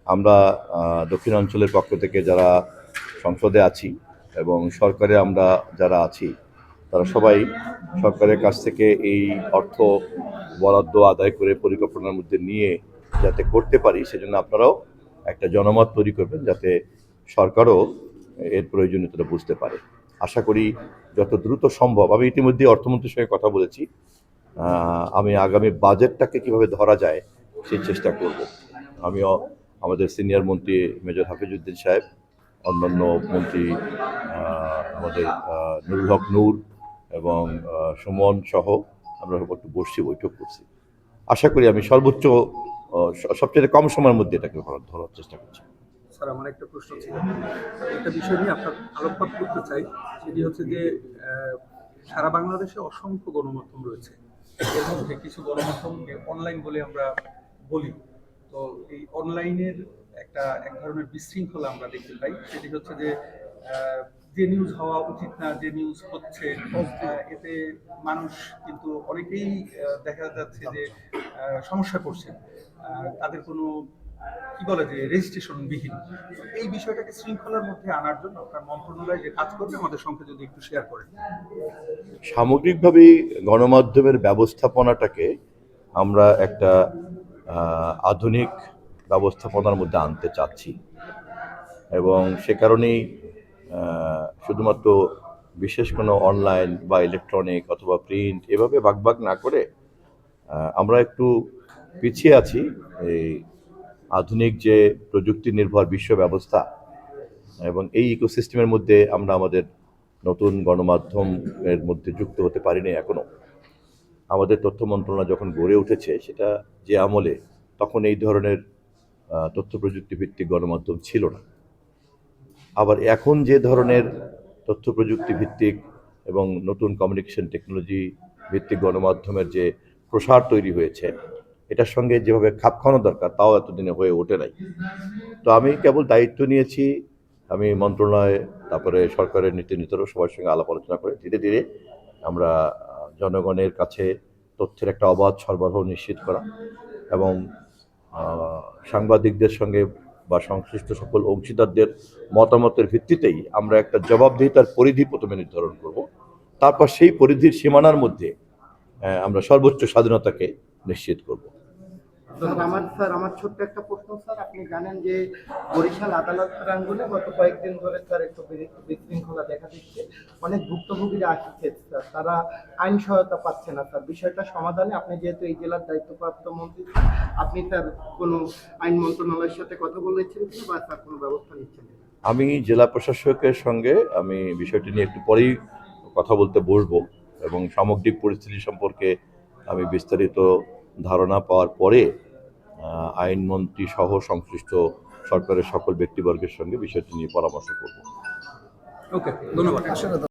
আমরা দক্ষিণাঞ্চলের পক্ষ থেকে যারা সংসদে আছি এবং সরকারে আমরা যারা আছি তারা সবাই সরকারের কাছ থেকে এই অর্থ বরাদ্দ আদায় করে পরিকল্পনার মধ্যে নিয়ে যাতে করতে পারি সেজন্য আপনারাও একটা জনমত তৈরি করবেন যাতে সরকারও এর প্রয়োজনীয়তা বুঝতে পারে। আশা করি যত দ্রুত সম্ভব, আমি ইতিমধ্যে অর্থমন্ত্রীর সঙ্গে কথা বলেছি, আমি আগামী বাজেটটাকে কিভাবে ধরা যায় সেই চেষ্টা করব। আমিও আমাদের সিনিয়র মন্ত্রী মেজর হাফিজউদ্দিন সাহেব, অন্যান্য মন্ত্রী আমাদের নুরুল হক নূর এবং সুমন সহ আমরা একটু বসছি, বৈঠক করছি। আশা করি আমি সর্বোচ্চ সবচেয়ে কম সময়ের মধ্যে এটাকে ধরার চেষ্টা করছি। স্যার, আমার একটা প্রশ্ন ছিল, একটা বিষয় নিয়ে আপনার আলোকপাত করতে চাই। সেটি হচ্ছে যে সারা বাংলাদেশে অসংখ্য গণমাধ্যম রয়েছে, এর মধ্যে কিছু গণমাধ্যমকে অনলাইন বলে আমরা বলি। তো এই অনলাইনের এক ধরনের বিশৃঙ্খলা আমরা দেখতে পাই। সেটি হচ্ছে যে যে নিউজ হওয়া উচিত না, যে নিউজ হচ্ছে, এতে মানুষ কিন্তু অনেকেই দেখা যাচ্ছে যে সমস্যা করছে, তাদের কোনো কি বলে যে রেজিস্ট্রেশন বিহীন। এই বিষয়টাকে শৃঙ্খলার মধ্যে আনার জন্য আপনার মন্ত্রণালয় যে কাজ করবে আমাদের সঙ্গে যদি একটু শেয়ার করেন। সামগ্রিকভাবেই গণমাধ্যমের ব্যবস্থাপনাটাকে আমরা একটা আধুনিক ব্যবস্থাপনার মধ্যে আনতে চাচ্ছি এবং সে কারণেই শুধুমাত্র বিশেষ কোনো অনলাইন বা ইলেকট্রনিক অথবা প্রিন্ট এভাবে ভাগ না করে আমরা একটু পিছিয়ে আছি এই আধুনিক যে প্রযুক্তি নির্ভর বিশ্ব ব্যবস্থা এবং এই ইকোসিস্টেমের মধ্যে আমরা আমাদের নতুন গণমাধ্যমের মধ্যে যুক্ত হতে পারিনি এখনো। আমাদের তথ্য মন্ত্রণালয় যখন গড়ে উঠেছে সেটা যে আমলে, তখন এই ধরনের তথ্য প্রযুক্তি ভিত্তিক গণমাধ্যম ছিল না। আবার এখন যে ধরনের তথ্য প্রযুক্তি ভিত্তিক এবং নতুন কমিউনিকেশন টেকনোলজি ভিত্তিক গণমাধ্যমের যে প্রসার তৈরি হয়েছে, এটার সঙ্গে যেভাবে খাপ খাওয়ানো দরকার তাও এতদিনে হয়ে ওঠে নাই। তো আমি কেবল দায়িত্ব নিয়েছি, আমি মন্ত্রণালয় তারপরে সরকারের নীতি নির্ধারক সবার সঙ্গে আলাপ আলোচনা করে ধীরে ধীরে আমরা জনগণের কাছে তথ্যের একটা অবাধ সরবরাহ নিশ্চিত করা এবং সাংবাদিকদের সঙ্গে বা সংশ্লিষ্ট সকল অংশীদারদের মতামতের ভিত্তিতেই আমরা একটা জবাবদিহিতার পরিধি প্রথমে নির্ধারণ করব। তারপর সেই পরিধির সীমানার মধ্যে আমরা সর্বোচ্চ স্বাধীনতাকে নিশ্চিত করব। আমার ছোট্ট একটা প্রশ্ন স্যার, আপনি জানেন যে বরিশাল আদালত প্রাঙ্গণে গত কয়েকদিন ধরে স্যার একটু বিশৃঙ্খলা দেখা দিচ্ছে, অনেক ভুক্তভোগীরা আসছে স্যার, তারা আইন সহায়তা পাচ্ছে না স্যার। বিষয়টা সমাধানে আপনি যেহেতু এই জেলার দায়িত্বপ্রাপ্ত মন্ত্রী, আপনি স্যার কোনো আইন মন্ত্রণালয়ের সাথে কথা বলেছেন কি বা স্যার কোনো ব্যবস্থা নিচ্ছেন? আমি জেলা প্রশাসকের সঙ্গে আমি বিষয়টি নিয়ে একটু পরেই কথা বলতে বসবো এবং সামগ্রিক পরিস্থিতি সম্পর্কে আমি বিস্তারিত ধারণা পাওয়ার পরে আইনমন্ত্রী সহ সংশ্লিষ্ট সরকারের সকল ব্যক্তিবর্গের সঙ্গে বিষয়টি নিয়ে পরামর্শ করব। ওকে, ধন্যবাদ।